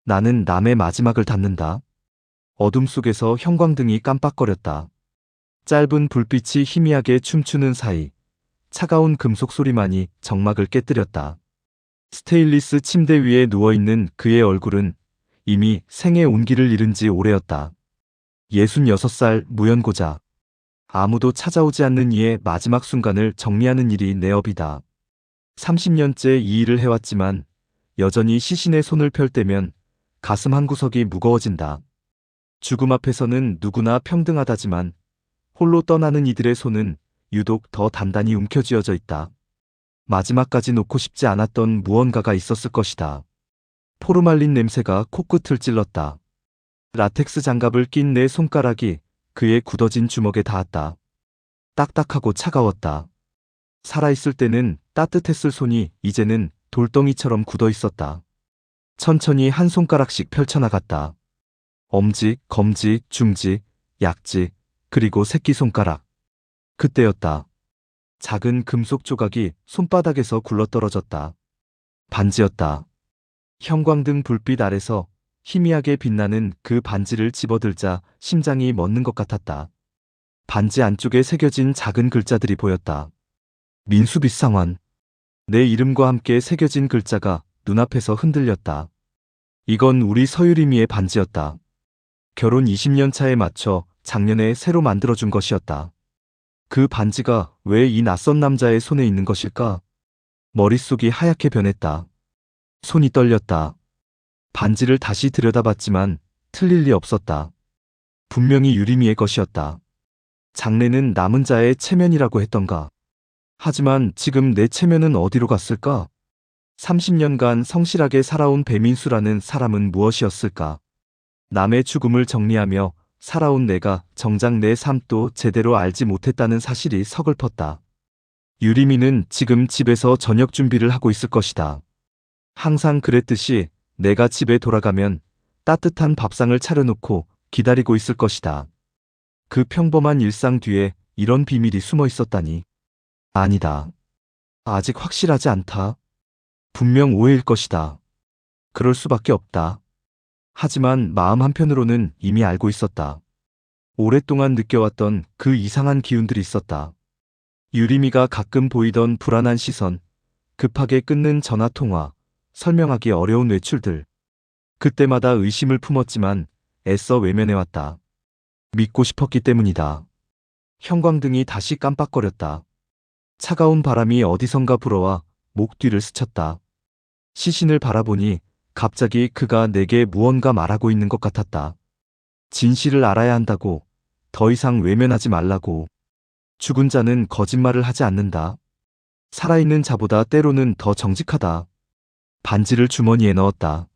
나는 남의 마지막을 닫는다. 어둠 속에서 형광등이 깜빡거렸다. 짧은 불빛이 희미하게 춤추는 사이 차가운 금속 소리만이 정막을 깨뜨렸다. 스테인리스 침대 위에 누워있는 그의 얼굴은 이미 생의 온기를 잃은 지 오래였다. 66살 무연고자. 아무도 찾아오지 않는 이의 마지막 순간을 정리하는 일이 내 업이다. 30년째 이 일을 해왔지만 여전히 시신의 손을 펼 때면 가슴 한구석이 무거워진다. 죽음 앞에서는 누구나 평등하다지만 홀로 떠나는 이들의 손은 유독 더 단단히 움켜쥐어져 있다. 마지막까지 놓고 싶지 않았던 무언가가 있었을 것이다. 포르말린 냄새가 코끝을 찔렀다. 라텍스 장갑을 낀 내 손가락이 그의 굳어진 주먹에 닿았다. 딱딱하고 차가웠다. 살아있을 때는 따뜻했을 손이 이제는 돌덩이처럼 굳어 있었다. 천천히 한 손가락씩 펼쳐나갔다. 엄지, 검지, 중지, 약지, 그리고 새끼손가락. 그때였다. 작은 금속 조각이 손바닥에서 굴러떨어졌다. 반지였다. 형광등 불빛 아래서 희미하게 빛나는 그 반지를 집어들자 심장이 멎는 것 같았다. 반지 안쪽에 새겨진 작은 글자들이 보였다. 민수빛 상환. 내 이름과 함께 새겨진 글자가 눈앞에서 흔들렸다. 이건 우리 서유리미의 반지였다. 결혼 20년 차에 맞춰 작년에 새로 만들어준 것이었다. 그 반지가 왜 이 낯선 남자의 손에 있는 것일까? 머릿속이 하얗게 변했다. 손이 떨렸다. 반지를 다시 들여다봤지만 틀릴 리 없었다. 분명히 유리미의 것이었다. 장래는 남은 자의 체면이라고 했던가. 하지만 지금 내 체면은 어디로 갔을까? 30년간 성실하게 살아온 배민수라는 사람은 무엇이었을까? 남의 죽음을 정리하며 살아온 내가 정작 내 삶도 제대로 알지 못했다는 사실이 서글펐다. 유리미는 지금 집에서 저녁 준비를 하고 있을 것이다. 항상 그랬듯이 내가 집에 돌아가면 따뜻한 밥상을 차려놓고 기다리고 있을 것이다. 그 평범한 일상 뒤에 이런 비밀이 숨어 있었다니. 아니다. 아직 확실하지 않다. 분명 오해일 것이다. 그럴 수밖에 없다. 하지만 마음 한편으로는 이미 알고 있었다. 오랫동안 느껴왔던 그 이상한 기운들이 있었다. 유리미가 가끔 보이던 불안한 시선, 급하게 끊는 전화통화, 설명하기 어려운 외출들. 그때마다 의심을 품었지만 애써 외면해왔다. 믿고 싶었기 때문이다. 형광등이 다시 깜빡거렸다. 차가운 바람이 어디선가 불어와 목 뒤를 스쳤다. 시신을 바라보니 갑자기 그가 내게 무언가 말하고 있는 것 같았다. 진실을 알아야 한다고, 더 이상 외면하지 말라고. 죽은 자는 거짓말을 하지 않는다. 살아있는 자보다 때로는 더 정직하다. 반지를 주머니에 넣었다.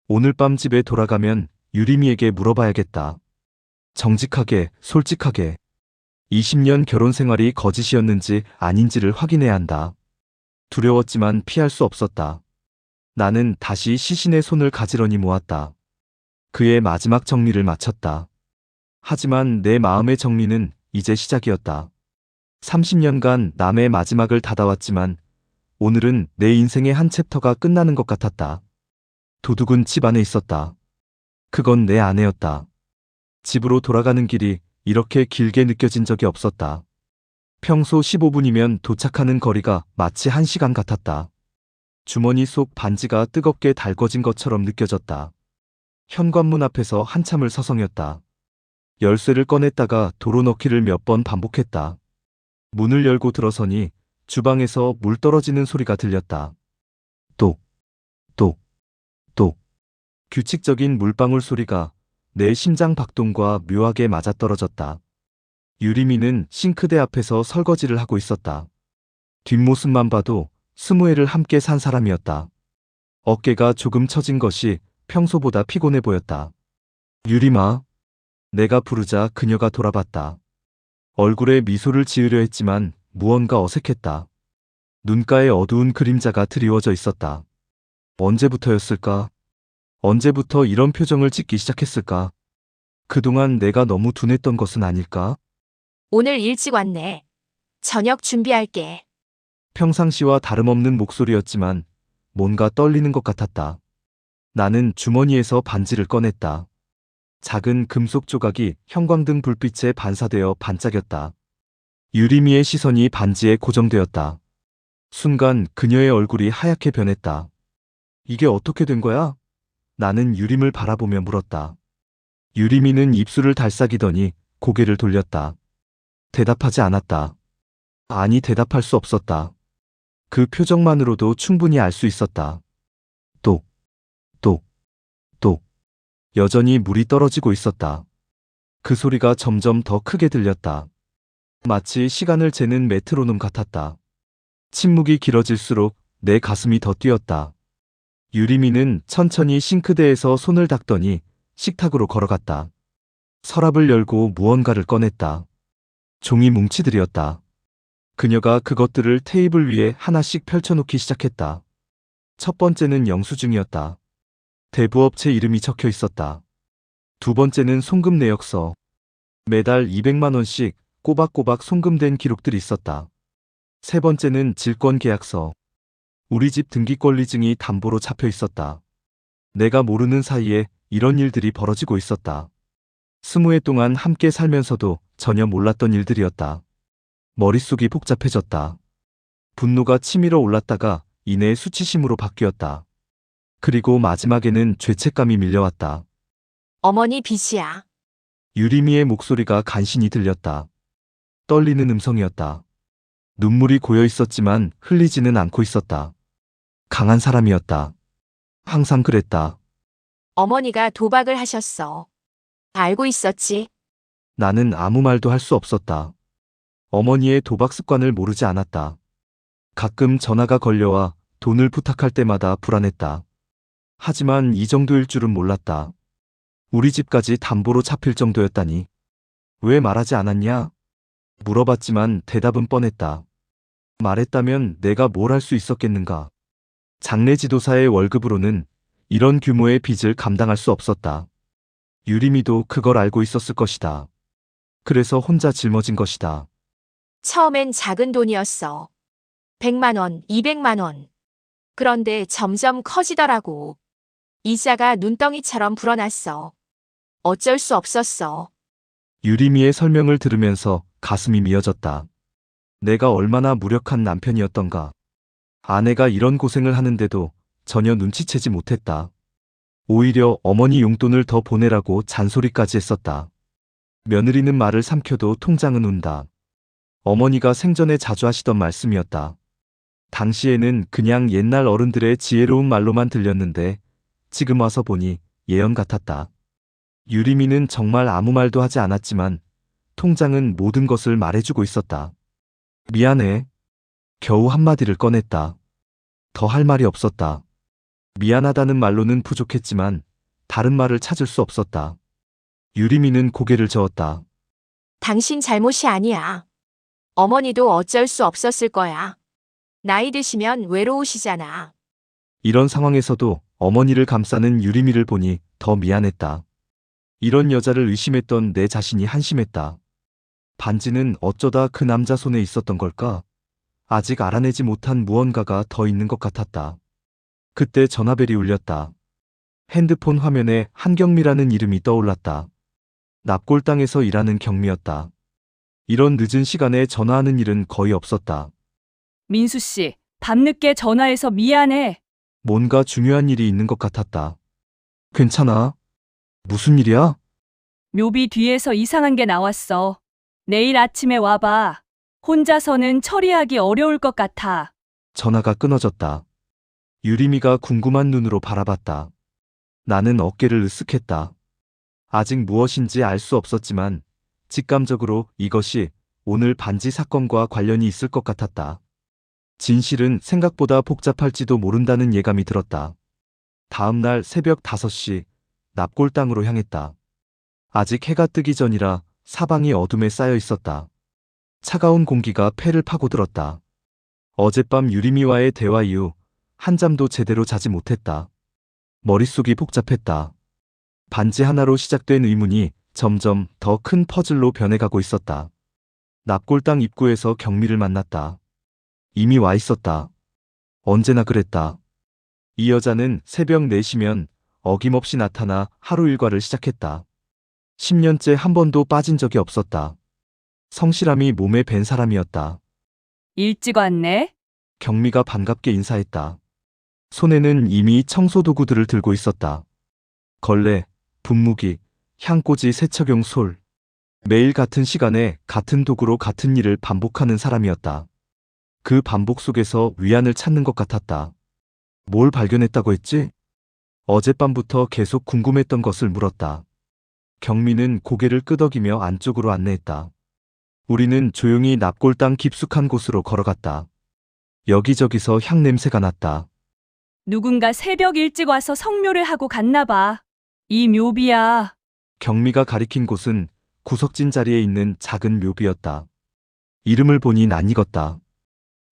오늘 밤 집에 돌아가면 유리미에게 물어봐야겠다. 정직하게, 솔직하게. 20년 결혼 생활이 거짓이었는지 아닌지를 확인해야 한다. 두려웠지만 피할 수 없었다. 나는 다시 시신의 손을 가지런히 모았다. 그의 마지막 정리를 마쳤다. 하지만 내 마음의 정리는 이제 시작이었다. 30년간 남의 마지막을 닫아왔지만 오늘은 내 인생의 한 챕터가 끝나는 것 같았다. 도둑은 집 안에 있었다. 그건 내 아내였다. 집으로 돌아가는 길이 이렇게 길게 느껴진 적이 없었다. 평소 15분이면 도착하는 거리가 마치 1시간 같았다. 주머니 속 반지가 뜨겁게 달궈진 것처럼 느껴졌다. 현관문 앞에서 한참을 서성였다. 열쇠를 꺼냈다가 도로 넣기를 몇 번 반복했다. 문을 열고 들어서니 주방에서 물 떨어지는 소리가 들렸다. 똑, 똑, 똑. 규칙적인 물방울 소리가 내 심장 박동과 묘하게 맞아떨어졌다. 유리미는 싱크대 앞에서 설거지를 하고 있었다. 뒷모습만 봐도 20회를 함께 산 사람이었다. 어깨가 조금 처진 것이 평소보다 피곤해 보였다. 유리마. 내가 부르자 그녀가 돌아봤다. 얼굴에 미소를 지으려 했지만 무언가 어색했다. 눈가에 어두운 그림자가 드리워져 있었다. 언제부터였을까? 언제부터 이런 표정을 짓기 시작했을까? 그동안 내가 너무 둔했던 것은 아닐까? 오늘 일찍 왔네. 저녁 준비할게. 평상시와 다름없는 목소리였지만 뭔가 떨리는 것 같았다. 나는 주머니에서 반지를 꺼냈다. 작은 금속 조각이 형광등 불빛에 반사되어 반짝였다. 유리미의 시선이 반지에 고정되었다. 순간 그녀의 얼굴이 하얗게 변했다. 이게 어떻게 된 거야? 나는 유림을 바라보며 물었다. 유리미는 입술을 달싹이더니 고개를 돌렸다. 대답하지 않았다. 아니, 대답할 수 없었다. 그 표정만으로도 충분히 알 수 있었다. 똑, 똑, 똑. 여전히 물이 떨어지고 있었다. 그 소리가 점점 더 크게 들렸다. 마치 시간을 재는 메트로놈 같았다. 침묵이 길어질수록 내 가슴이 더 뛰었다. 유리미는 천천히 싱크대에서 손을 닦더니 식탁으로 걸어갔다. 서랍을 열고 무언가를 꺼냈다. 종이 뭉치들이었다. 그녀가 그것들을 테이블 위에 하나씩 펼쳐놓기 시작했다. 첫 번째는 영수증이었다. 대부업체 이름이 적혀 있었다. 두 번째는 송금 내역서. 매달 200만 원씩 꼬박꼬박 송금된 기록들이 있었다. 세 번째는 질권 계약서. 우리 집 등기권리증이 담보로 잡혀 있었다. 내가 모르는 사이에 이런 일들이 벌어지고 있었다. 20해 동안 함께 살면서도 전혀 몰랐던 일들이었다. 머릿속이 복잡해졌다. 분노가 치밀어 올랐다가 이내 수치심으로 바뀌었다. 그리고 마지막에는 죄책감이 밀려왔다. 어머니 빚이야. 유리미의 목소리가 간신히 들렸다. 떨리는 음성이었다. 눈물이 고여 있었지만 흘리지는 않고 있었다. 강한 사람이었다. 항상 그랬다. 어머니가 도박을 하셨어. 알고 있었지? 나는 아무 말도 할 수 없었다. 어머니의 도박 습관을 모르지 않았다. 가끔 전화가 걸려와 돈을 부탁할 때마다 불안했다. 하지만 이 정도일 줄은 몰랐다. 우리 집까지 담보로 잡힐 정도였다니. 왜 말하지 않았냐? 물어봤지만 대답은 뻔했다. 말했다면 내가 뭘 할 수 있었겠는가? 장례 지도사의 월급으로는 이런 규모의 빚을 감당할 수 없었다. 유리미도 그걸 알고 있었을 것이다. 그래서 혼자 짊어진 것이다. 처음엔 작은 돈이었어. 100만 원, 200만 원. 그런데 점점 커지더라고. 이자가 눈덩이처럼 불어났어. 어쩔 수 없었어. 유리미의 설명을 들으면서 가슴이 미어졌다. 내가 얼마나 무력한 남편이었던가. 아내가 이런 고생을 하는데도 전혀 눈치채지 못했다. 오히려 어머니 용돈을 더 보내라고 잔소리까지 했었다. 며느리는 말을 삼켜도 통장은 운다. 어머니가 생전에 자주 하시던 말씀이었다. 당시에는 그냥 옛날 어른들의 지혜로운 말로만 들렸는데 지금 와서 보니 예언 같았다. 유리미는 정말 아무 말도 하지 않았지만 통장은 모든 것을 말해주고 있었다. 미안해. 겨우 한마디를 꺼냈다. 더 할 말이 없었다. 미안하다는 말로는 부족했지만 다른 말을 찾을 수 없었다. 유리미는 고개를 저었다. 당신 잘못이 아니야. 어머니도 어쩔 수 없었을 거야. 나이 드시면 외로우시잖아. 이런 상황에서도 어머니를 감싸는 유리미를 보니 더 미안했다. 이런 여자를 의심했던 내 자신이 한심했다. 반지는 어쩌다 그 남자 손에 있었던 걸까? 아직 알아내지 못한 무언가가 더 있는 것 같았다. 그때 전화벨이 울렸다. 핸드폰 화면에 한경미라는 이름이 떠올랐다. 납골당에서 일하는 경미였다. 이런 늦은 시간에 전화하는 일은 거의 없었다. 민수 씨, 밤늦게 전화해서 미안해. 뭔가 중요한 일이 있는 것 같았다. 괜찮아? 무슨 일이야? 묘비 뒤에서 이상한 게 나왔어. 내일 아침에 와봐. 혼자서는 처리하기 어려울 것 같아. 전화가 끊어졌다. 유리미가 궁금한 눈으로 바라봤다. 나는 어깨를 으쓱했다. 아직 무엇인지 알 수 없었지만 직감적으로 이것이 오늘 반지 사건과 관련이 있을 것 같았다. 진실은 생각보다 복잡할지도 모른다는 예감이 들었다. 다음 날 새벽 5시 납골당으로 향했다. 아직 해가 뜨기 전이라 사방이 어둠에 쌓여 있었다. 차가운 공기가 폐를 파고들었다. 어젯밤 유리미와의 대화 이후 한잠도 제대로 자지 못했다. 머릿속이 복잡했다. 반지 하나로 시작된 의문이 점점 더 큰 퍼즐로 변해가고 있었다. 납골당 입구에서 경미를 만났다. 이미 와 있었다. 언제나 그랬다. 이 여자는 새벽 4시면 어김없이 나타나 하루 일과를 시작했다. 10년째 한 번도 빠진 적이 없었다. 성실함이 몸에 밴 사람이었다. 일찍 왔네? 경미가 반갑게 인사했다. 손에는 이미 청소 도구들을 들고 있었다. 걸레, 분무기, 향꽂이, 세척용 솔. 매일 같은 시간에 같은 도구로 같은 일을 반복하는 사람이었다. 그 반복 속에서 위안을 찾는 것 같았다. 뭘 발견했다고 했지? 어젯밤부터 계속 궁금했던 것을 물었다. 경미는 고개를 끄덕이며 안쪽으로 안내했다. 우리는 조용히 납골당 깊숙한 곳으로 걸어갔다. 여기저기서 향 냄새가 났다. 누군가 새벽 일찍 와서 성묘를 하고 갔나 봐. 이 묘비야. 경미가 가리킨 곳은 구석진 자리에 있는 작은 묘비였다. 이름을 보니 낯익었다.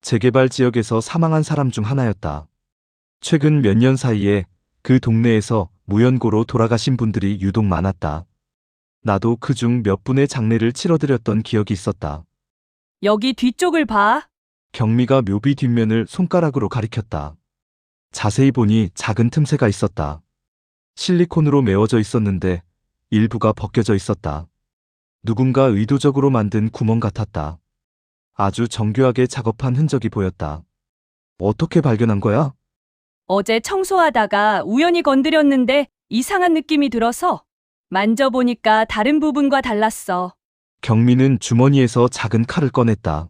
재개발 지역에서 사망한 사람 중 하나였다. 최근 몇 년 사이에 그 동네에서 무연고로 돌아가신 분들이 유독 많았다. 나도 그중 몇 분의 장례를 치러드렸던 기억이 있었다. 여기 뒤쪽을 봐. 경미가 묘비 뒷면을 손가락으로 가리켰다. 자세히 보니 작은 틈새가 있었다. 실리콘으로 메워져 있었는데 일부가 벗겨져 있었다. 누군가 의도적으로 만든 구멍 같았다. 아주 정교하게 작업한 흔적이 보였다. 어떻게 발견한 거야? 어제 청소하다가 우연히 건드렸는데 이상한 느낌이 들어서 만져보니까 다른 부분과 달랐어. 경미는 주머니에서 작은 칼을 꺼냈다.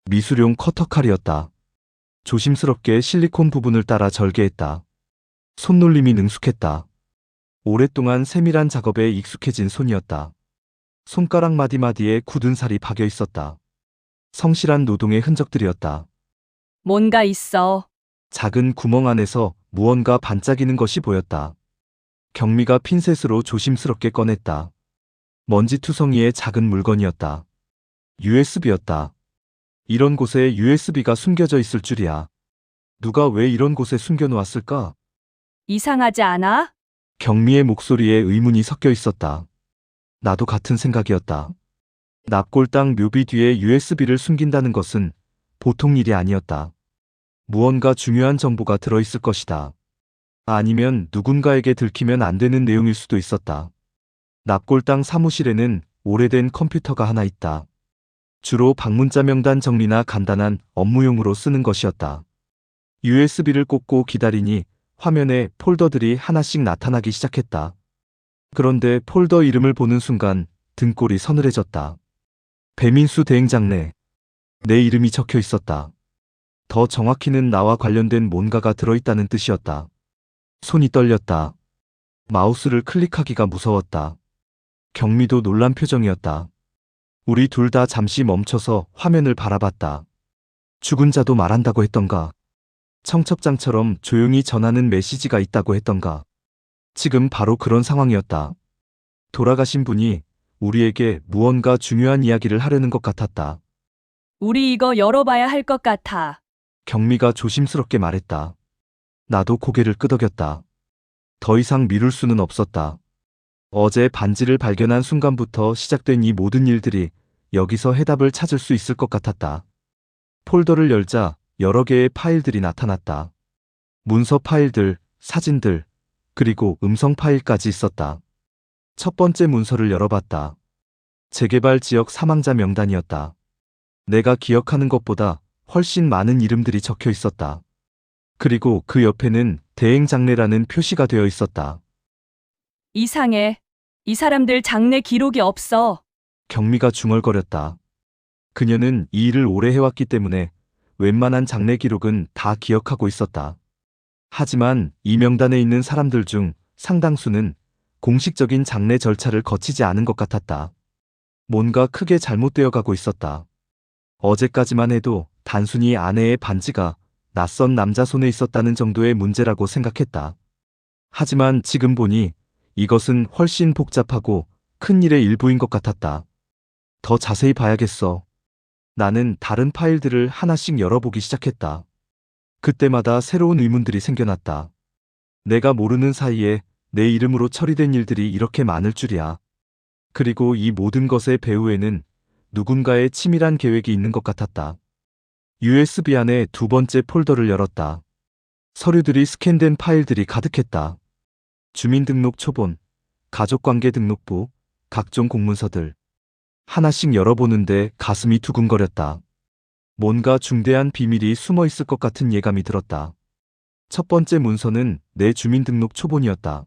미술용 커터칼이었다. 조심스럽게 실리콘 부분을 따라 절개했다. 손놀림이 능숙했다. 오랫동안 세밀한 작업에 익숙해진 손이었다. 손가락 마디마디에 굳은 살이 박여 있었다. 성실한 노동의 흔적들이었다. 뭔가 있어. 작은 구멍 안에서 무언가 반짝이는 것이 보였다. 경미가 핀셋으로 조심스럽게 꺼냈다. 먼지투성이의 작은 물건이었다. USB였다. 이런 곳에 USB가 숨겨져 있을 줄이야. 누가 왜 이런 곳에 숨겨놓았을까? 이상하지 않아? 경미의 목소리에 의문이 섞여 있었다. 나도 같은 생각이었다. 납골당 묘비 뒤에 USB를 숨긴다는 것은 보통 일이 아니었다. 무언가 중요한 정보가 들어있을 것이다. 아니면 누군가에게 들키면 안 되는 내용일 수도 있었다. 납골당 사무실에는 오래된 컴퓨터가 하나 있다. 주로 방문자 명단 정리나 간단한 업무용으로 쓰는 것이었다. USB를 꽂고 기다리니 화면에 폴더들이 하나씩 나타나기 시작했다. 그런데 폴더 이름을 보는 순간 등골이 서늘해졌다. 배민수 대행장내. 내 이름이 적혀 있었다. 더 정확히는 나와 관련된 뭔가가 들어있다는 뜻이었다. 손이 떨렸다. 마우스를 클릭하기가 무서웠다. 경미도 놀란 표정이었다. 우리 둘 다 잠시 멈춰서 화면을 바라봤다. 죽은 자도 말한다고 했던가? 청첩장처럼 조용히 전하는 메시지가 있다고 했던가? 지금 바로 그런 상황이었다. 돌아가신 분이 우리에게 무언가 중요한 이야기를 하려는 것 같았다. 우리 이거 열어봐야 할 것 같아. 경미가 조심스럽게 말했다. 나도 고개를 끄덕였다. 더 이상 미룰 수는 없었다. 어제 반지를 발견한 순간부터 시작된 이 모든 일들이 여기서 해답을 찾을 수 있을 것 같았다. 폴더를 열자 여러 개의 파일들이 나타났다. 문서 파일들, 사진들, 그리고 음성 파일까지 있었다. 첫 번째 문서를 열어봤다. 재개발 지역 사망자 명단이었다. 내가 기억하는 것보다 훨씬 많은 이름들이 적혀 있었다. 그리고 그 옆에는 대행장례라는 표시가 되어 있었다. 이상해. 이 사람들 장례 기록이 없어. 경미가 중얼거렸다. 그녀는 이 일을 오래 해왔기 때문에 웬만한 장례 기록은 다 기억하고 있었다. 하지만 이 명단에 있는 사람들 중 상당수는 공식적인 장례 절차를 거치지 않은 것 같았다. 뭔가 크게 잘못되어 가고 있었다. 어제까지만 해도 단순히 아내의 반지가 낯선 남자 손에 있었다는 정도의 문제라고 생각했다. 하지만 지금 보니 이것은 훨씬 복잡하고 큰 일의 일부인 것 같았다. 더 자세히 봐야겠어. 나는 다른 파일들을 하나씩 열어보기 시작했다. 그때마다 새로운 의문들이 생겨났다. 내가 모르는 사이에 내 이름으로 처리된 일들이 이렇게 많을 줄이야. 그리고 이 모든 것의 배후에는 누군가의 치밀한 계획이 있는 것 같았다. USB 안에 두 번째 폴더를 열었다. 서류들이 스캔된 파일들이 가득했다. 주민등록 초본, 가족관계등록부, 각종 공문서들. 하나씩 열어보는데 가슴이 두근거렸다. 뭔가 중대한 비밀이 숨어 있을 것 같은 예감이 들었다. 첫 번째 문서는 내 주민등록 초본이었다.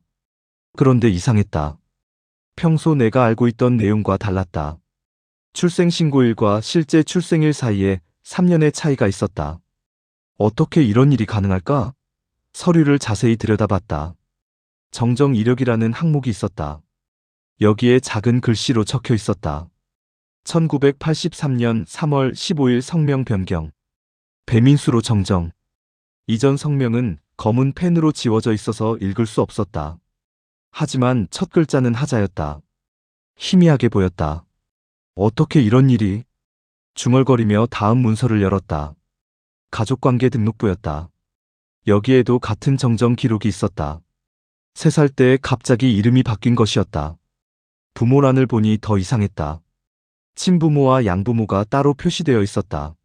그런데 이상했다. 평소 내가 알고 있던 내용과 달랐다. 출생신고일과 실제 출생일 사이에 3년의 차이가 있었다. 어떻게 이런 일이 가능할까? 서류를 자세히 들여다봤다. 정정 이력이라는 항목이 있었다. 여기에 작은 글씨로 적혀 있었다. 1983년 3월 15일 성명 변경. 배민수로 정정. 이전 성명은 검은 펜으로 지워져 있어서 읽을 수 없었다. 하지만 첫 글자는 하자였다. 희미하게 보였다. 어떻게 이런 일이? 중얼거리며 다음 문서를 열었다. 가족관계 등록부였다. 여기에도 같은 정정 기록이 있었다. 3살 때 갑자기 이름이 바뀐 것이었다. 부모란을 보니 더 이상했다. 친부모와 양부모가 따로 표시되어 있었다.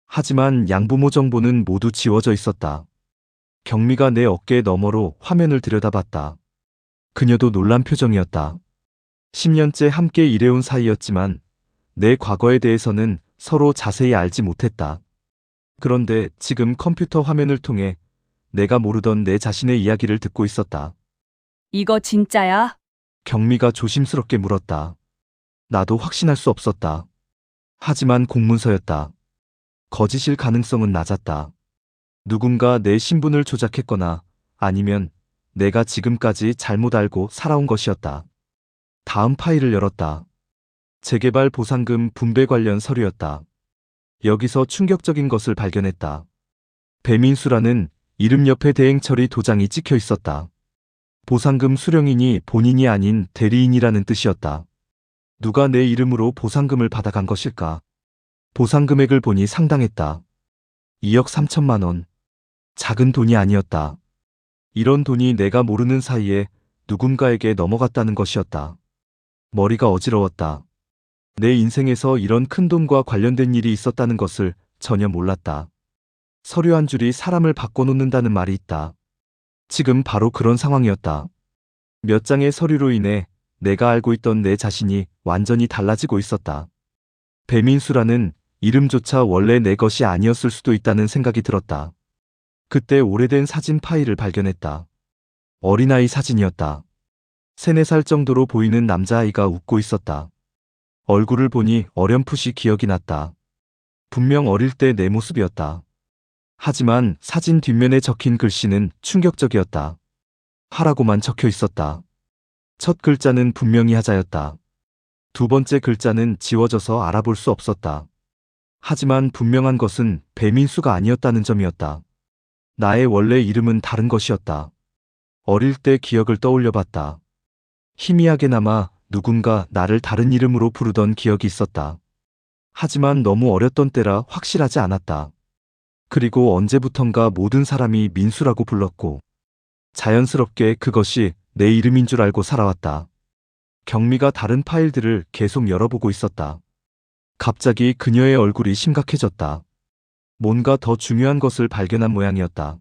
하지만 양부모 정보는 모두 지워져 있었다. 경미가 내 어깨 너머로 화면을 들여다봤다. 그녀도 놀란 표정이었다. 10년째 함께 일해온 사이였지만 내 과거에 대해서는 서로 자세히 알지 못했다. 그런데 지금 컴퓨터 화면을 통해 내가 모르던 내 자신의 이야기를 듣고 있었다. 이거 진짜야? 경미가 조심스럽게 물었다. 나도 확신할 수 없었다. 하지만 공문서였다. 거짓일 가능성은 낮았다. 누군가 내 신분을 조작했거나 아니면 내가 지금까지 잘못 알고 살아온 것이었다. 다음 파일을 열었다. 재개발 보상금 분배 관련 서류였다. 여기서 충격적인 것을 발견했다. 배민수라는 이름 옆에 대행 처리 도장이 찍혀 있었다. 보상금 수령인이 본인이 아닌 대리인이라는 뜻이었다. 누가 내 이름으로 보상금을 받아간 것일까? 보상 금액을 보니 상당했다. 2억 3천만 원. 작은 돈이 아니었다. 이런 돈이 내가 모르는 사이에 누군가에게 넘어갔다는 것이었다. 머리가 어지러웠다. 내 인생에서 이런 큰 돈과 관련된 일이 있었다는 것을 전혀 몰랐다. 서류 한 줄이 사람을 바꿔놓는다는 말이 있다. 지금 바로 그런 상황이었다. 몇 장의 서류로 인해 내가 알고 있던 내 자신이 완전히 달라지고 있었다. 배민수라는 이름조차 원래 내 것이 아니었을 수도 있다는 생각이 들었다. 그때 오래된 사진 파일을 발견했다. 어린아이 사진이었다. 3, 4살 정도로 보이는 남자아이가 웃고 있었다. 얼굴을 보니 어렴풋이 기억이 났다. 분명 어릴 때 내 모습이었다. 하지만 사진 뒷면에 적힌 글씨는 충격적이었다. 하라고만 적혀 있었다. 첫 글자는 분명히 하자였다. 두 번째 글자는 지워져서 알아볼 수 없었다. 하지만 분명한 것은 배민수가 아니었다는 점이었다. 나의 원래 이름은 다른 것이었다. 어릴 때 기억을 떠올려봤다. 희미하게나마 누군가 나를 다른 이름으로 부르던 기억이 있었다. 하지만 너무 어렸던 때라 확실하지 않았다. 그리고 언제부턴가 모든 사람이 민수라고 불렀고 자연스럽게 그것이 내 이름인 줄 알고 살아왔다. 경미가 다른 파일들을 계속 열어보고 있었다. 갑자기 그녀의 얼굴이 심각해졌다. 뭔가 더 중요한 것을 발견한 모양이었다.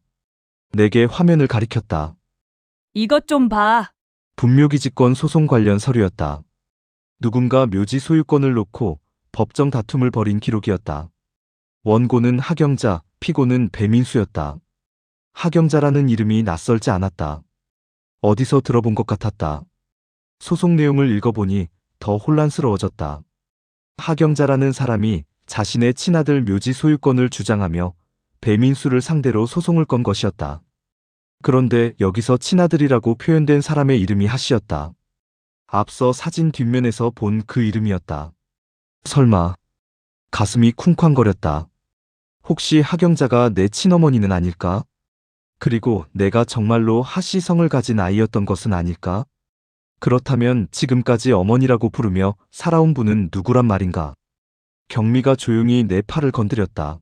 내게 화면을 가리켰다. 이것 좀 봐. 분묘기지권 소송 관련 서류였다. 누군가 묘지 소유권을 놓고 법정 다툼을 벌인 기록이었다. 원고는 하경자, 피고는 배민수였다. 하경자라는 이름이 낯설지 않았다. 어디서 들어본 것 같았다. 소송 내용을 읽어보니 더 혼란스러워졌다. 하경자라는 사람이 자신의 친아들 묘지 소유권을 주장하며 배민수를 상대로 소송을 건 것이었다. 그런데 여기서 친아들이라고 표현된 사람의 이름이 하씨였다. 앞서 사진 뒷면에서 본 그 이름이었다. 설마. 가슴이 쿵쾅거렸다. 혹시 하경자가 내 친어머니는 아닐까? 그리고 내가 정말로 하씨 성을 가진 아이였던 것은 아닐까? 그렇다면 지금까지 어머니라고 부르며 살아온 분은 누구란 말인가? 경미가 조용히 내 팔을 건드렸다.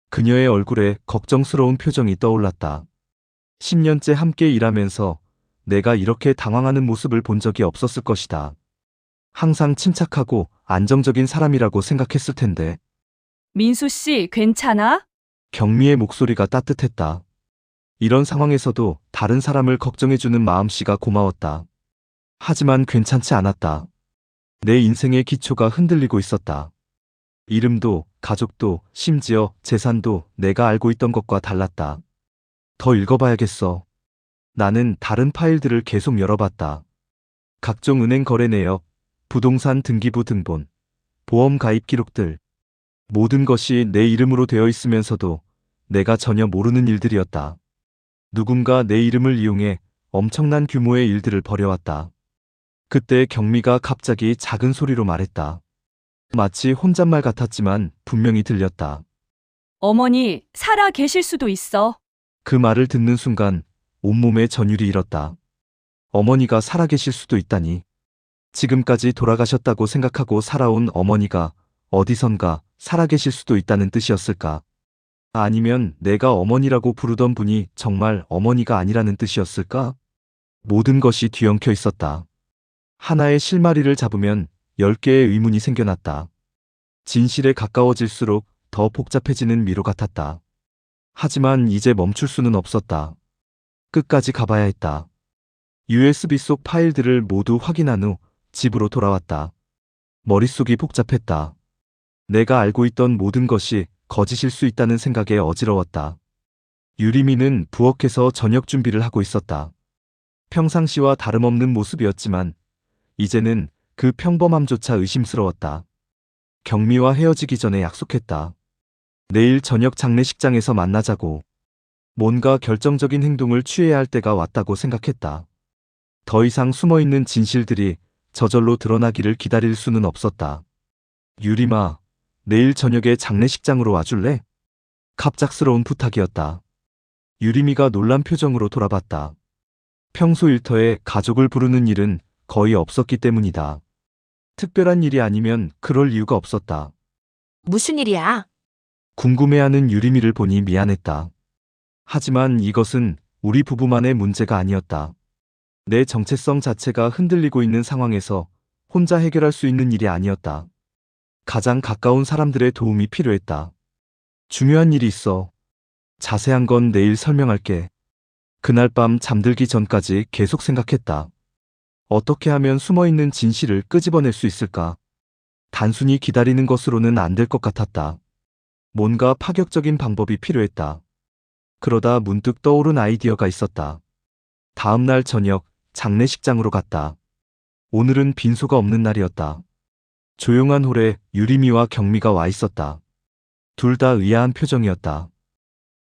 그녀의 얼굴에 걱정스러운 표정이 떠올랐다. 10년째 함께 일하면서 내가 이렇게 당황하는 모습을 본 적이 없었을 것이다. 항상 침착하고 안정적인 사람이라고 생각했을 텐데. 민수 씨, 괜찮아? 경미의 목소리가 따뜻했다. 이런 상황에서도 다른 사람을 걱정해주는 마음씨가 고마웠다. 하지만 괜찮지 않았다. 내 인생의 기초가 흔들리고 있었다. 이름도, 가족도, 심지어 재산도 내가 알고 있던 것과 달랐다. 더 읽어봐야겠어. 나는 다른 파일들을 계속 열어봤다. 각종 은행 거래 내역, 부동산 등기부 등본, 보험 가입 기록들. 모든 것이 내 이름으로 되어 있으면서도 내가 전혀 모르는 일들이었다. 누군가 내 이름을 이용해 엄청난 규모의 일들을 벌여왔다. 그때 경미가 갑자기 작은 소리로 말했다. 마치 혼잣말 같았지만 분명히 들렸다. 어머니, 살아 계실 수도 있어. 그 말을 듣는 순간 온몸에 전율이 일었다. 어머니가 살아계실 수도 있다니. 지금까지 돌아가셨다고 생각하고 살아온 어머니가 어디선가 살아계실 수도 있다는 뜻이었을까? 아니면 내가 어머니라고 부르던 분이 정말 어머니가 아니라는 뜻이었을까? 모든 것이 뒤엉켜 있었다. 하나의 실마리를 잡으면 10개의 의문이 생겨났다. 진실에 가까워질수록 더 복잡해지는 미로 같았다. 하지만 이제 멈출 수는 없었다. 끝까지 가봐야 했다. USB 속 파일들을 모두 확인한 후 집으로 돌아왔다. 머릿속이 복잡했다. 내가 알고 있던 모든 것이 거짓일 수 있다는 생각에 어지러웠다. 유리미는 부엌에서 저녁 준비를 하고 있었다. 평상시와 다름없는 모습이었지만 이제는 그 평범함조차 의심스러웠다. 경미와 헤어지기 전에 약속했다. 내일 저녁 장례식장에서 만나자고. 뭔가 결정적인 행동을 취해야 할 때가 왔다고 생각했다. 더 이상 숨어있는 진실들이 저절로 드러나기를 기다릴 수는 없었다. 유리마, 내일 저녁에 장례식장으로 와줄래? 갑작스러운 부탁이었다. 유리미가 놀란 표정으로 돌아봤다. 평소 일터에 가족을 부르는 일은 거의 없었기 때문이다. 특별한 일이 아니면 그럴 이유가 없었다. 무슨 일이야? 궁금해하는 유리미를 보니 미안했다. 하지만 이것은 우리 부부만의 문제가 아니었다. 내 정체성 자체가 흔들리고 있는 상황에서 혼자 해결할 수 있는 일이 아니었다. 가장 가까운 사람들의 도움이 필요했다. 중요한 일이 있어. 자세한 건 내일 설명할게. 그날 밤 잠들기 전까지 계속 생각했다. 어떻게 하면 숨어있는 진실을 끄집어낼 수 있을까? 단순히 기다리는 것으로는 안 될 것 같았다. 뭔가 파격적인 방법이 필요했다. 그러다 문득 떠오른 아이디어가 있었다. 다음 날 저녁 장례식장으로 갔다. 오늘은 빈소가 없는 날이었다. 조용한 홀에 유리미와 경미가 와 있었다. 둘 다 의아한 표정이었다.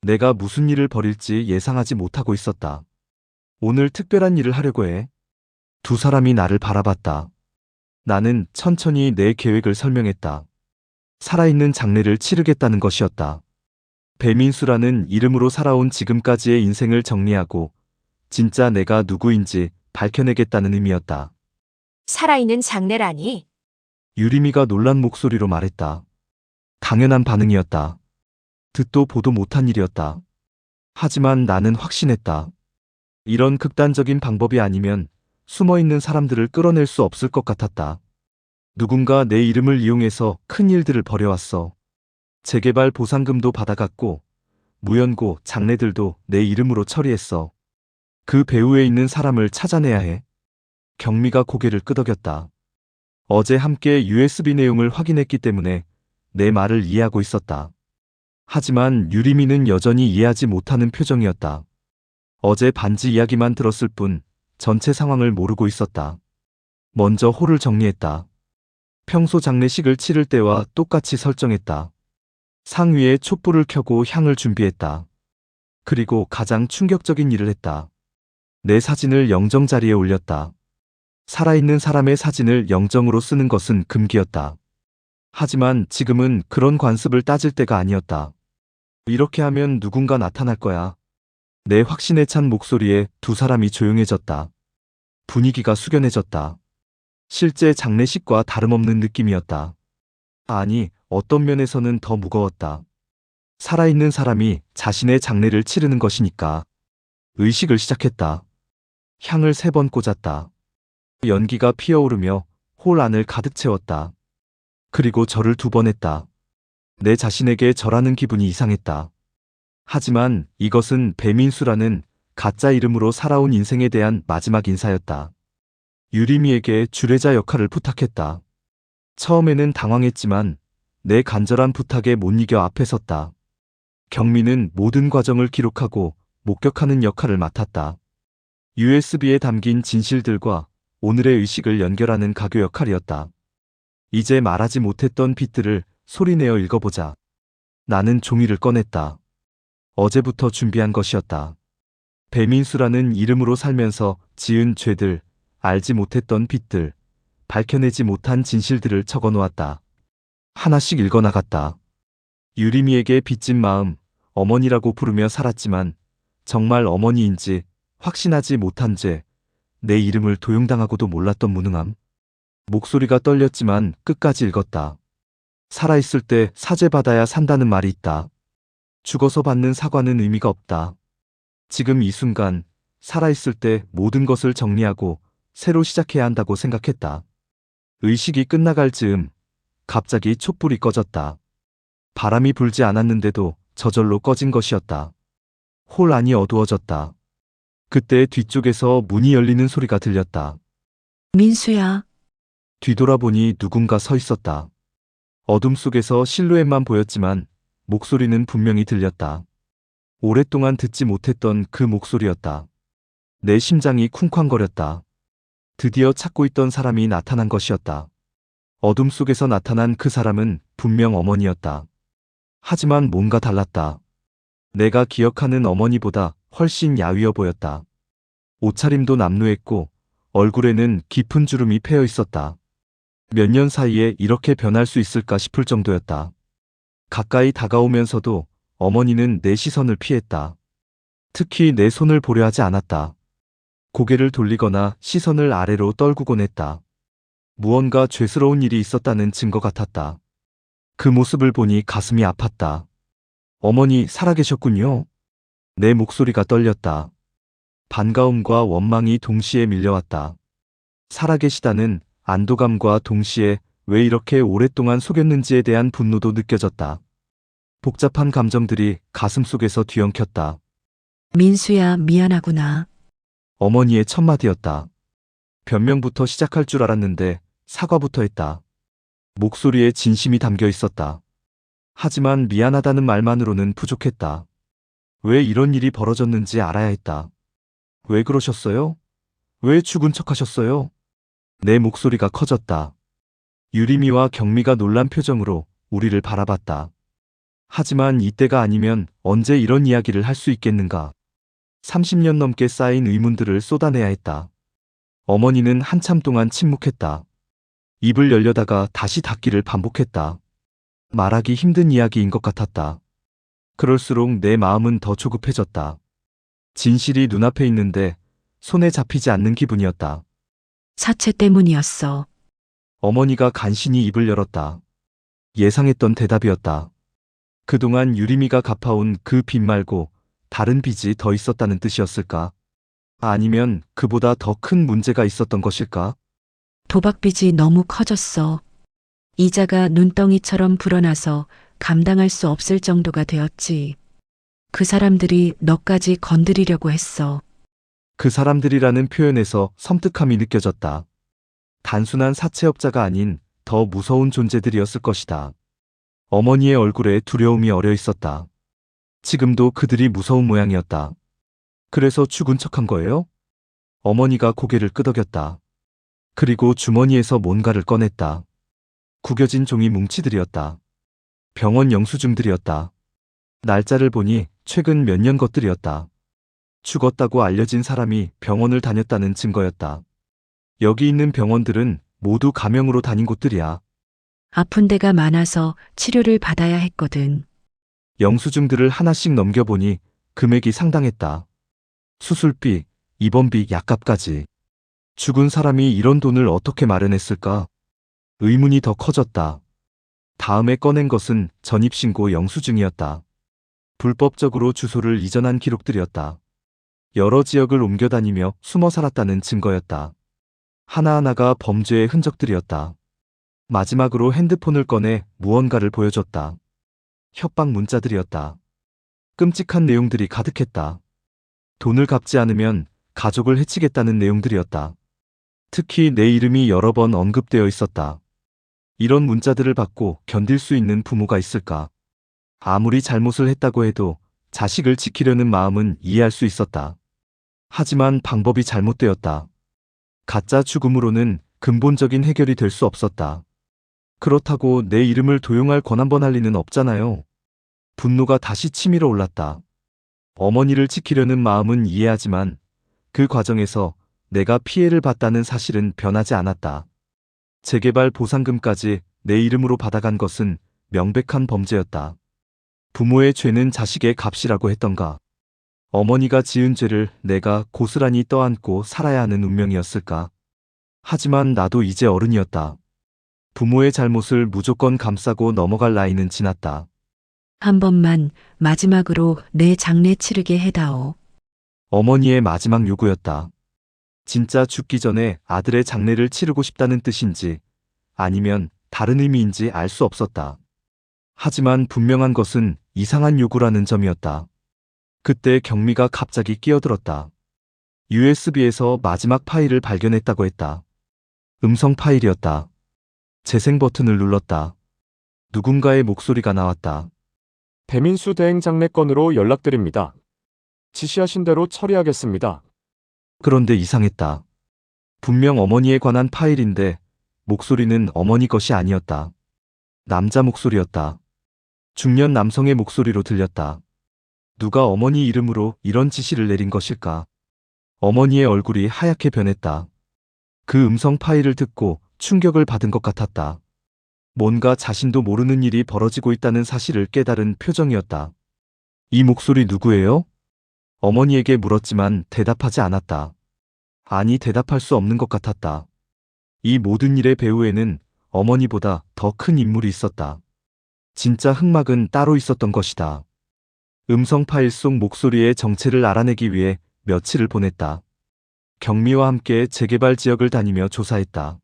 내가 무슨 일을 벌일지 예상하지 못하고 있었다. 오늘 특별한 일을 하려고 해. 두 사람이 나를 바라봤다. 나는 천천히 내 계획을 설명했다. 살아있는 장례를 치르겠다는 것이었다. 배민수라는 이름으로 살아온 지금까지의 인생을 정리하고 진짜 내가 누구인지 밝혀내겠다는 의미였다. 살아있는 장례라니? 유리미가 놀란 목소리로 말했다. 당연한 반응이었다. 듣도 보도 못한 일이었다. 하지만 나는 확신했다. 이런 극단적인 방법이 아니면 숨어있는 사람들을 끌어낼 수 없을 것 같았다. 누군가 내 이름을 이용해서 큰 일들을 벌여왔어. 재개발 보상금도 받아갔고 무연고 장례들도 내 이름으로 처리했어. 그 배후에 있는 사람을 찾아내야 해. 경미가 고개를 끄덕였다. 어제 함께 USB 내용을 확인했기 때문에 내 말을 이해하고 있었다. 하지만 유리미는 여전히 이해하지 못하는 표정이었다. 어제 반지 이야기만 들었을 뿐 전체 상황을 모르고 있었다. 먼저 홀을 정리했다. 평소 장례식을 치를 때와 똑같이 설정했다. 상 위에 촛불을 켜고 향을 준비했다. 그리고 가장 충격적인 일을 했다. 내 사진을 영정 자리에 올렸다. 살아있는 사람의 사진을 영정으로 쓰는 것은 금기였다. 하지만 지금은 그런 관습을 따질 때가 아니었다. 이렇게 하면 누군가 나타날 거야. 내 확신에 찬 목소리에 두 사람이 조용해졌다. 분위기가 숙연해졌다. 실제 장례식과 다름없는 느낌이었다. 아니, 어떤 면에서는 더 무거웠다. 살아있는 사람이 자신의 장례를 치르는 것이니까. 의식을 시작했다. 향을 3번 꽂았다. 연기가 피어오르며 홀 안을 가득 채웠다. 그리고 절을 2번 했다. 내 자신에게 절하는 기분이 이상했다. 하지만 이것은 배민수라는 가짜 이름으로 살아온 인생에 대한 마지막 인사였다. 유림이에게 주례자 역할을 부탁했다. 처음에는 당황했지만 내 간절한 부탁에 못 이겨 앞에 섰다. 경미는 모든 과정을 기록하고 목격하는 역할을 맡았다. USB에 담긴 진실들과 오늘의 의식을 연결하는 가교 역할이었다. 이제 말하지 못했던 빚들을 소리내어 읽어보자. 나는 종이를 꺼냈다. 어제부터 준비한 것이었다. 배민수라는 이름으로 살면서 지은 죄들, 알지 못했던 빚들, 밝혀내지 못한 진실들을 적어 놓았다. 하나씩 읽어나갔다. 유림이에게 빚진 마음, 어머니라고 부르며 살았지만 정말 어머니인지 확신하지 못한 죄, 내 이름을 도용당하고도 몰랐던 무능함. 목소리가 떨렸지만 끝까지 읽었다. 살아있을 때 사죄받아야 산다는 말이 있다. 죽어서 받는 사과는 의미가 없다. 지금 이 순간 살아있을 때 모든 것을 정리하고 새로 시작해야 한다고 생각했다. 의식이 끝나갈 즈음 갑자기 촛불이 꺼졌다. 바람이 불지 않았는데도 저절로 꺼진 것이었다. 홀 안이 어두워졌다. 그때 뒤쪽에서 문이 열리는 소리가 들렸다. 민수야. 뒤돌아보니 누군가 서 있었다. 어둠 속에서 실루엣만 보였지만 목소리는 분명히 들렸다. 오랫동안 듣지 못했던 그 목소리였다. 내 심장이 쿵쾅거렸다. 드디어 찾고 있던 사람이 나타난 것이었다. 어둠 속에서 나타난 그 사람은 분명 어머니였다. 하지만 뭔가 달랐다. 내가 기억하는 어머니보다 훨씬 야위어 보였다. 옷차림도 남루했고 얼굴에는 깊은 주름이 패여 있었다. 몇 년 사이에 이렇게 변할 수 있을까 싶을 정도였다. 가까이 다가오면서도 어머니는 내 시선을 피했다. 특히 내 손을 보려 하지 않았다. 고개를 돌리거나 시선을 아래로 떨구곤 했다. 무언가 죄스러운 일이 있었다는 증거 같았다. 그 모습을 보니 가슴이 아팠다. 어머니 살아계셨군요. 내 목소리가 떨렸다. 반가움과 원망이 동시에 밀려왔다. 살아계시다는 안도감과 동시에 왜 이렇게 오랫동안 속였는지에 대한 분노도 느껴졌다. 복잡한 감정들이 가슴속에서 뒤엉켰다. 민수야, 미안하구나. 어머니의 첫마디였다. 변명부터 시작할 줄 알았는데 사과부터 했다. 목소리에 진심이 담겨 있었다. 하지만 미안하다는 말만으로는 부족했다. 왜 이런 일이 벌어졌는지 알아야 했다. 왜 그러셨어요? 왜 죽은 척 하셨어요? 내 목소리가 커졌다. 유림이와 경미가 놀란 표정으로 우리를 바라봤다. 하지만 이때가 아니면 언제 이런 이야기를 할 수 있겠는가? 30년 넘게 쌓인 의문들을 쏟아내야 했다. 어머니는 한참 동안 침묵했다. 입을 열려다가 다시 닫기를 반복했다. 말하기 힘든 이야기인 것 같았다. 그럴수록 내 마음은 더 조급해졌다. 진실이 눈앞에 있는데 손에 잡히지 않는 기분이었다. 사채 때문이었어. 어머니가 간신히 입을 열었다. 예상했던 대답이었다. 그동안 유림이가 갚아온 그 빚 말고 다른 빚이 더 있었다는 뜻이었을까? 아니면 그보다 더 큰 문제가 있었던 것일까? 도박빚이 너무 커졌어. 이자가 눈덩이처럼 불어나서 감당할 수 없을 정도가 되었지. 그 사람들이 너까지 건드리려고 했어. 그 사람들이라는 표현에서 섬뜩함이 느껴졌다. 단순한 사채업자가 아닌 더 무서운 존재들이었을 것이다. 어머니의 얼굴에 두려움이 어려 있었다. 지금도 그들이 무서운 모양이었다. 그래서 죽은 척한 거예요? 어머니가 고개를 끄덕였다. 그리고 주머니에서 뭔가를 꺼냈다. 구겨진 종이 뭉치들이었다. 병원 영수증들이었다. 날짜를 보니 최근 몇 년 것들이었다. 죽었다고 알려진 사람이 병원을 다녔다는 증거였다. 여기 있는 병원들은 모두 가명으로 다닌 곳들이야. 아픈 데가 많아서 치료를 받아야 했거든. 영수증들을 하나씩 넘겨보니 금액이 상당했다. 수술비, 입원비, 약값까지. 죽은 사람이 이런 돈을 어떻게 마련했을까? 의문이 더 커졌다. 다음에 꺼낸 것은 전입신고 영수증이었다. 불법적으로 주소를 이전한 기록들이었다. 여러 지역을 옮겨다니며 숨어 살았다는 증거였다. 하나하나가 범죄의 흔적들이었다. 마지막으로 핸드폰을 꺼내 무언가를 보여줬다. 협박 문자들이었다. 끔찍한 내용들이 가득했다. 돈을 갚지 않으면 가족을 해치겠다는 내용들이었다. 특히 내 이름이 여러 번 언급되어 있었다. 이런 문자들을 받고 견딜 수 있는 부모가 있을까? 아무리 잘못을 했다고 해도 자식을 지키려는 마음은 이해할 수 있었다. 하지만 방법이 잘못되었다. 가짜 죽음으로는 근본적인 해결이 될 수 없었다. 그렇다고 내 이름을 도용할 권한번 할 리는 없잖아요. 분노가 다시 치밀어 올랐다. 어머니를 지키려는 마음은 이해하지만 그 과정에서 내가 피해를 봤다는 사실은 변하지 않았다. 재개발 보상금까지 내 이름으로 받아간 것은 명백한 범죄였다. 부모의 죄는 자식의 값이라고 했던가? 어머니가 지은 죄를 내가 고스란히 떠안고 살아야 하는 운명이었을까? 하지만 나도 이제 어른이었다. 부모의 잘못을 무조건 감싸고 넘어갈 나이는 지났다. 한 번만 마지막으로 내 장례 치르게 해다오. 어머니의 마지막 요구였다. 진짜 죽기 전에 아들의 장례를 치르고 싶다는 뜻인지 아니면 다른 의미인지 알 수 없었다. 하지만 분명한 것은 이상한 요구라는 점이었다. 그때 경미가 갑자기 끼어들었다. USB에서 마지막 파일을 발견했다고 했다. 음성 파일이었다. 재생 버튼을 눌렀다. 누군가의 목소리가 나왔다. 배민수 대행 장례건으로 연락드립니다. 지시하신 대로 처리하겠습니다. 그런데 이상했다. 분명 어머니에 관한 파일인데 목소리는 어머니 것이 아니었다. 남자 목소리였다. 중년 남성의 목소리로 들렸다. 누가 어머니 이름으로 이런 지시를 내린 것일까? 어머니의 얼굴이 하얗게 변했다. 그 음성 파일을 듣고 충격을 받은 것 같았다. 뭔가 자신도 모르는 일이 벌어지고 있다는 사실을 깨달은 표정이었다. 이 목소리 누구예요? 어머니에게 물었지만 대답하지 않았다. 아니, 대답할 수 없는 것 같았다. 이 모든 일의 배후에는 어머니보다 더 큰 인물이 있었다. 진짜 흑막은 따로 있었던 것이다. 음성 파일 속 목소리의 정체를 알아내기 위해 며칠을 보냈다. 경미와 함께 재개발 지역을 다니며 조사했다.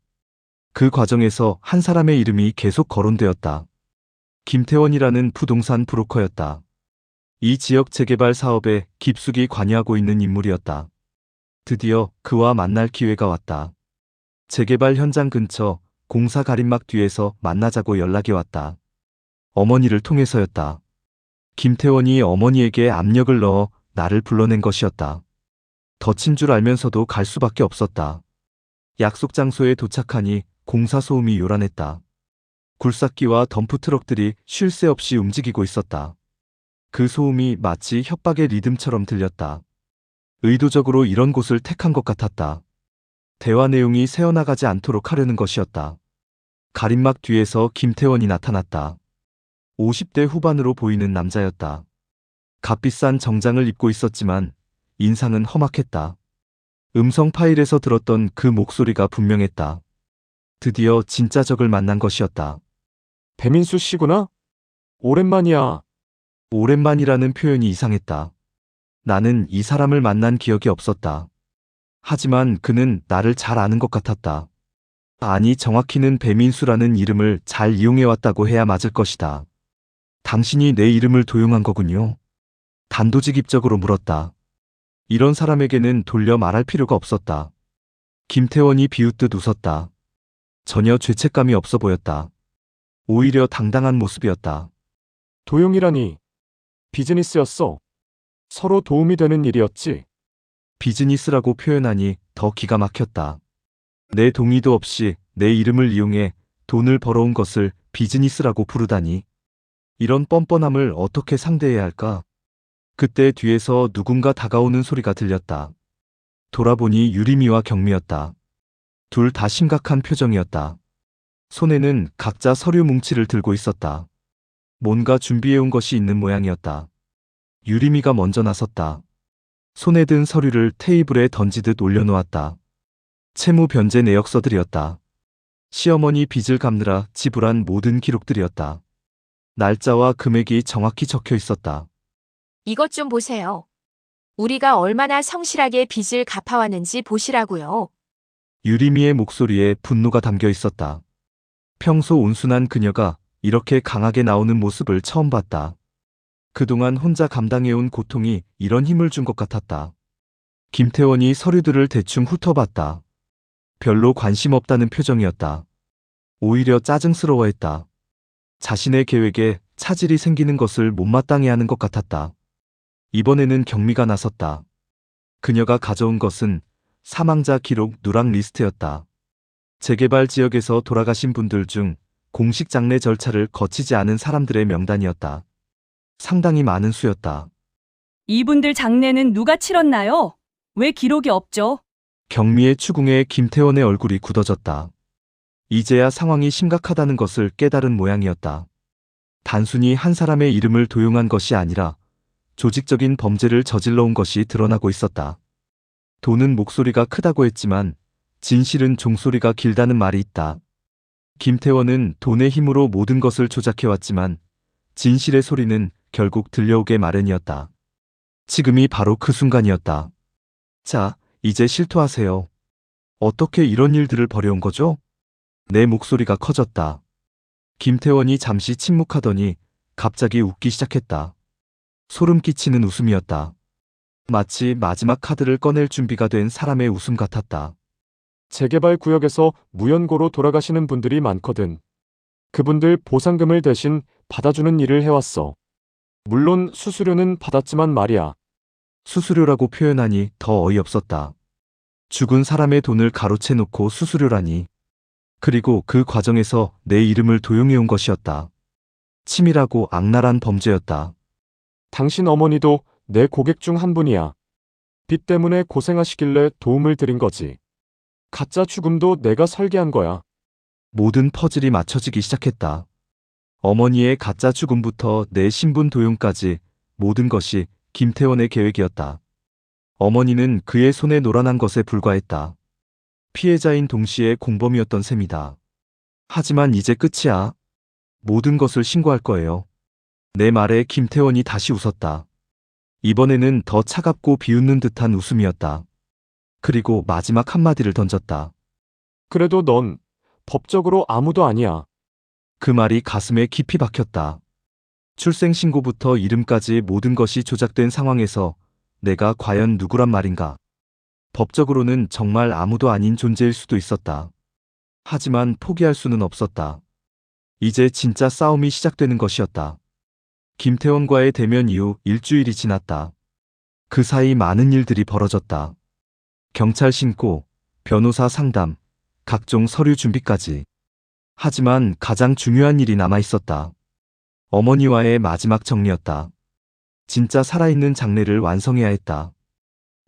그 과정에서 한 사람의 이름이 계속 거론되었다. 김태원이라는 부동산 브로커였다. 이 지역 재개발 사업에 깊숙이 관여하고 있는 인물이었다. 드디어 그와 만날 기회가 왔다. 재개발 현장 근처 공사 가림막 뒤에서 만나자고 연락이 왔다. 어머니를 통해서였다. 김태원이 어머니에게 압력을 넣어 나를 불러낸 것이었다. 덫인 줄 알면서도 갈 수밖에 없었다. 약속 장소에 도착하니 공사 소음이 요란했다. 굴삭기와 덤프트럭들이 쉴 새 없이 움직이고 있었다. 그 소음이 마치 협박의 리듬처럼 들렸다. 의도적으로 이런 곳을 택한 것 같았다. 대화 내용이 새어나가지 않도록 하려는 것이었다. 가림막 뒤에서 김태원이 나타났다. 50대 후반으로 보이는 남자였다. 값비싼 정장을 입고 있었지만 인상은 험악했다. 음성 파일에서 들었던 그 목소리가 분명했다. 드디어 진짜 적을 만난 것이었다. 배민수 씨구나? 오랜만이야. 오랜만이라는 표현이 이상했다. 나는 이 사람을 만난 기억이 없었다. 하지만 그는 나를 잘 아는 것 같았다. 아니, 정확히는 배민수라는 이름을 잘 이용해왔다고 해야 맞을 것이다. 당신이 내 이름을 도용한 거군요. 단도직입적으로 물었다. 이런 사람에게는 돌려 말할 필요가 없었다. 김태원이 비웃듯 웃었다. 전혀 죄책감이 없어 보였다. 오히려 당당한 모습이었다. 도용이라니. 비즈니스였어. 서로 도움이 되는 일이었지. 비즈니스라고 표현하니 더 기가 막혔다. 내 동의도 없이 내 이름을 이용해 돈을 벌어온 것을 비즈니스라고 부르다니. 이런 뻔뻔함을 어떻게 상대해야 할까? 그때 뒤에서 누군가 다가오는 소리가 들렸다. 돌아보니 유림이와 경미였다. 둘 다 심각한 표정이었다. 손에는 각자 서류 뭉치를 들고 있었다. 뭔가 준비해온 것이 있는 모양이었다. 유림이가 먼저 나섰다. 손에 든 서류를 테이블에 던지듯 올려놓았다. 채무 변제 내역서들이었다. 시어머니 빚을 갚느라 지불한 모든 기록들이었다. 날짜와 금액이 정확히 적혀 있었다. 이것 좀 보세요. 우리가 얼마나 성실하게 빚을 갚아왔는지 보시라고요. 유림이의 목소리에 분노가 담겨 있었다. 평소 온순한 그녀가 이렇게 강하게 나오는 모습을 처음 봤다. 그동안 혼자 감당해온 고통이 이런 힘을 준 것 같았다. 김태원이 서류들을 대충 훑어봤다. 별로 관심 없다는 표정이었다. 오히려 짜증스러워했다. 자신의 계획에 차질이 생기는 것을 못마땅해하는 것 같았다. 이번에는 경미가 나섰다. 그녀가 가져온 것은 사망자 기록 누락 리스트였다. 재개발 지역에서 돌아가신 분들 중 공식 장례 절차를 거치지 않은 사람들의 명단이었다. 상당히 많은 수였다. 이분들 장례는 누가 치렀나요? 왜 기록이 없죠? 경미의 추궁에 김태원의 얼굴이 굳어졌다. 이제야 상황이 심각하다는 것을 깨달은 모양이었다. 단순히 한 사람의 이름을 도용한 것이 아니라 조직적인 범죄를 저질러 온 것이 드러나고 있었다. 돈은 목소리가 크다고 했지만 진실은 종소리가 길다는 말이 있다. 김태원은 돈의 힘으로 모든 것을 조작해왔지만 진실의 소리는 결국 들려오게 마련이었다. 지금이 바로 그 순간이었다. 자, 이제 실토하세요. 어떻게 이런 일들을 벌여온 거죠? 내 목소리가 커졌다. 김태원이 잠시 침묵하더니 갑자기 웃기 시작했다. 소름 끼치는 웃음이었다. 마치 마지막 카드를 꺼낼 준비가 된 사람의 웃음 같았다. 재개발 구역에서 무연고로 돌아가시는 분들이 많거든. 그분들 보상금을 대신 받아주는 일을 해왔어. 물론 수수료는 받았지만 말이야. 수수료라고 표현하니 더 어이없었다. 죽은 사람의 돈을 가로채 놓고 수수료라니. 그리고 그 과정에서 내 이름을 도용해온 것이었다. 치밀하고 악랄한 범죄였다. 당신 어머니도 내 고객 중 한 분이야. 빚 때문에 고생하시길래 도움을 드린 거지. 가짜 죽음도 내가 설계한 거야. 모든 퍼즐이 맞춰지기 시작했다. 어머니의 가짜 죽음부터 내 신분 도용까지 모든 것이 김태원의 계획이었다. 어머니는 그의 손에 노란한 것에 불과했다. 피해자인 동시에 공범이었던 셈이다. 하지만 이제 끝이야. 모든 것을 신고할 거예요. 내 말에 김태원이 다시 웃었다. 이번에는 더 차갑고 비웃는 듯한 웃음이었다. 그리고 마지막 한마디를 던졌다. 그래도 넌 법적으로 아무도 아니야. 그 말이 가슴에 깊이 박혔다. 출생신고부터 이름까지 모든 것이 조작된 상황에서 내가 과연 누구란 말인가? 법적으로는 정말 아무도 아닌 존재일 수도 있었다. 하지만 포기할 수는 없었다. 이제 진짜 싸움이 시작되는 것이었다. 김태원과의 대면 이후 일주일이 지났다. 그 사이 많은 일들이 벌어졌다. 경찰 신고, 변호사 상담, 각종 서류 준비까지. 하지만 가장 중요한 일이 남아 있었다. 어머니와의 마지막 정리였다. 진짜 살아있는 장례를 완성해야 했다.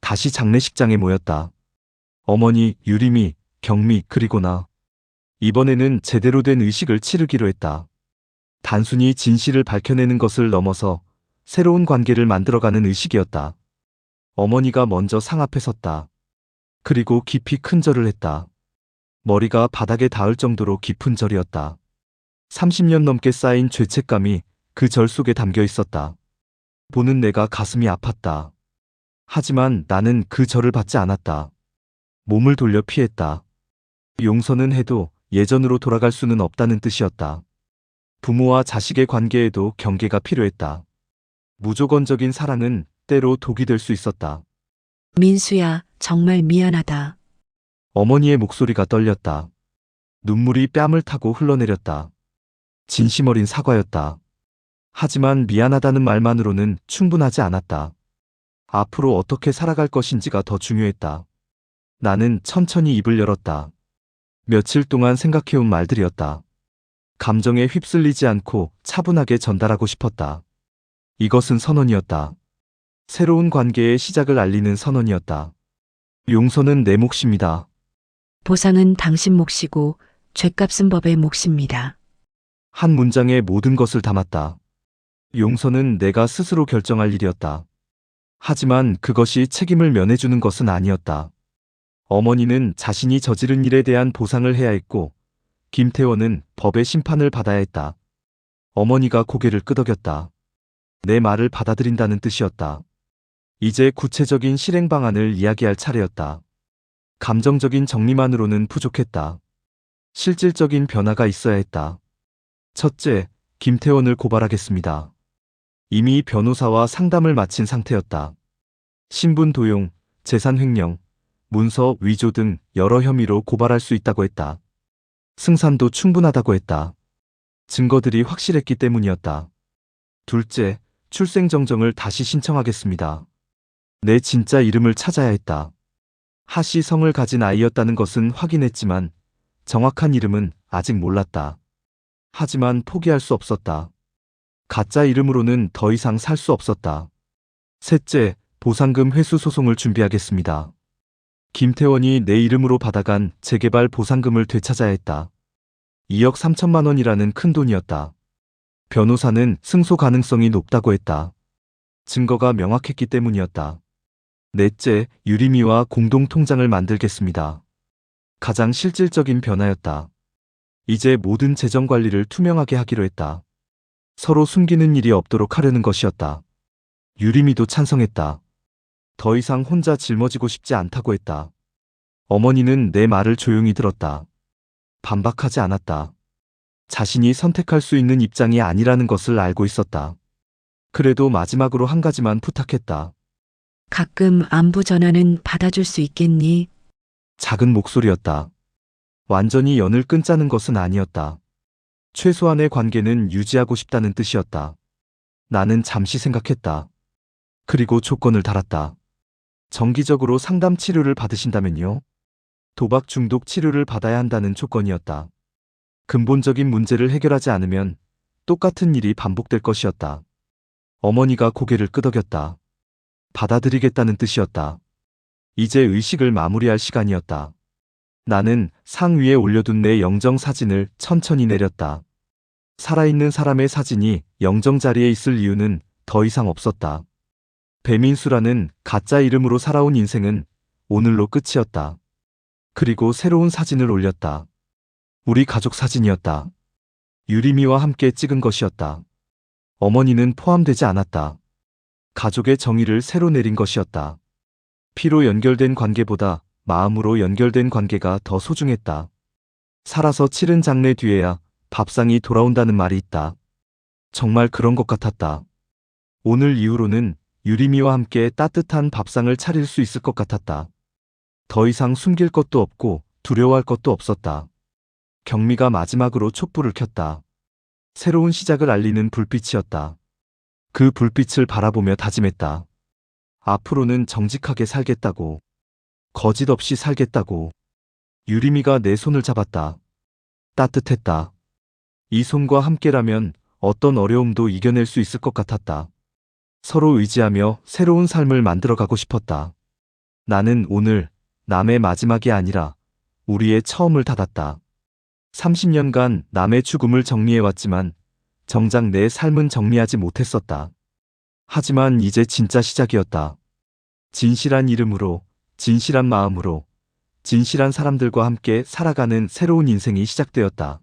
다시 장례식장에 모였다. 어머니, 유림이, 경미, 그리고 나. 이번에는 제대로 된 의식을 치르기로 했다. 단순히 진실을 밝혀내는 것을 넘어서 새로운 관계를 만들어가는 의식이었다. 어머니가 먼저 상 앞에 섰다. 그리고 깊이 큰 절을 했다. 머리가 바닥에 닿을 정도로 깊은 절이었다. 30년 넘게 쌓인 죄책감이 그 절 속에 담겨 있었다. 보는 내가 가슴이 아팠다. 하지만 나는 그 절을 받지 않았다. 몸을 돌려 피했다. 용서는 해도 예전으로 돌아갈 수는 없다는 뜻이었다. 부모와 자식의 관계에도 경계가 필요했다. 무조건적인 사랑은 때로 독이 될 수 있었다. 민수야, 정말 미안하다. 어머니의 목소리가 떨렸다. 눈물이 뺨을 타고 흘러내렸다. 진심 어린 사과였다. 하지만 미안하다는 말만으로는 충분하지 않았다. 앞으로 어떻게 살아갈 것인지가 더 중요했다. 나는 천천히 입을 열었다. 며칠 동안 생각해온 말들이었다. 감정에 휩쓸리지 않고 차분하게 전달하고 싶었다. 이것은 선언이었다. 새로운 관계의 시작을 알리는 선언이었다. 용서는 내 몫입니다. 보상은 당신 몫이고 죗값은 법의 몫입니다. 한 문장에 모든 것을 담았다. 용서는 내가 스스로 결정할 일이었다. 하지만 그것이 책임을 면해주는 것은 아니었다. 어머니는 자신이 저지른 일에 대한 보상을 해야 했고, 김태원은 법의 심판을 받아야 했다. 어머니가 고개를 끄덕였다. 내 말을 받아들인다는 뜻이었다. 이제 구체적인 실행 방안을 이야기할 차례였다. 감정적인 정리만으로는 부족했다. 실질적인 변화가 있어야 했다. 첫째, 김태원을 고발하겠습니다. 이미 변호사와 상담을 마친 상태였다. 신분 도용, 재산 횡령, 문서 위조 등 여러 혐의로 고발할 수 있다고 했다. 승산도 충분하다고 했다. 증거들이 확실했기 때문이었다. 둘째, 출생정정을 다시 신청하겠습니다. 내 진짜 이름을 찾아야 했다. 하씨 성을 가진 아이였다는 것은 확인했지만 정확한 이름은 아직 몰랐다. 하지만 포기할 수 없었다. 가짜 이름으로는 더 이상 살 수 없었다. 셋째, 보상금 회수 소송을 준비하겠습니다. 김태원이 내 이름으로 받아간 재개발 보상금을 되찾아야 했다. 2억 3천만 원이라는 큰 돈이었다. 변호사는 승소 가능성이 높다고 했다. 증거가 명확했기 때문이었다. 넷째, 유림이와 공동 통장을 만들겠습니다. 가장 실질적인 변화였다. 이제 모든 재정 관리를 투명하게 하기로 했다. 서로 숨기는 일이 없도록 하려는 것이었다. 유림이도 찬성했다. 더 이상 혼자 짊어지고 싶지 않다고 했다. 어머니는 내 말을 조용히 들었다. 반박하지 않았다. 자신이 선택할 수 있는 입장이 아니라는 것을 알고 있었다. 그래도 마지막으로 한 가지만 부탁했다. 가끔 안부 전화는 받아줄 수 있겠니? 작은 목소리였다. 완전히 연을 끊자는 것은 아니었다. 최소한의 관계는 유지하고 싶다는 뜻이었다. 나는 잠시 생각했다. 그리고 조건을 달았다. 정기적으로 상담 치료를 받으신다면요? 도박 중독 치료를 받아야 한다는 조건이었다. 근본적인 문제를 해결하지 않으면 똑같은 일이 반복될 것이었다. 어머니가 고개를 끄덕였다. 받아들이겠다는 뜻이었다. 이제 의식을 마무리할 시간이었다. 나는 상 위에 올려둔 내 영정 사진을 천천히 내렸다. 살아있는 사람의 사진이 영정 자리에 있을 이유는 더 이상 없었다. 배민수라는 가짜 이름으로 살아온 인생은 오늘로 끝이었다. 그리고 새로운 사진을 올렸다. 우리 가족 사진이었다. 유림이와 함께 찍은 것이었다. 어머니는 포함되지 않았다. 가족의 정의를 새로 내린 것이었다. 피로 연결된 관계보다 마음으로 연결된 관계가 더 소중했다. 살아서 치른 장례 뒤에야 밥상이 돌아온다는 말이 있다. 정말 그런 것 같았다. 오늘 이후로는 유림이와 함께 따뜻한 밥상을 차릴 수 있을 것 같았다. 더 이상 숨길 것도 없고 두려워할 것도 없었다. 경미가 마지막으로 촛불을 켰다. 새로운 시작을 알리는 불빛이었다. 그 불빛을 바라보며 다짐했다. 앞으로는 정직하게 살겠다고. 거짓 없이 살겠다고. 유림이가 내 손을 잡았다. 따뜻했다. 이 손과 함께라면 어떤 어려움도 이겨낼 수 있을 것 같았다. 서로 의지하며 새로운 삶을 만들어가고 싶었다. 나는 오늘 남의 마지막이 아니라 우리의 처음을 닫았다. 30년간 남의 죽음을 정리해왔지만 정작 내 삶은 정리하지 못했었다. 하지만 이제 진짜 시작이었다. 진실한 이름으로, 진실한 마음으로, 진실한 사람들과 함께 살아가는 새로운 인생이 시작되었다.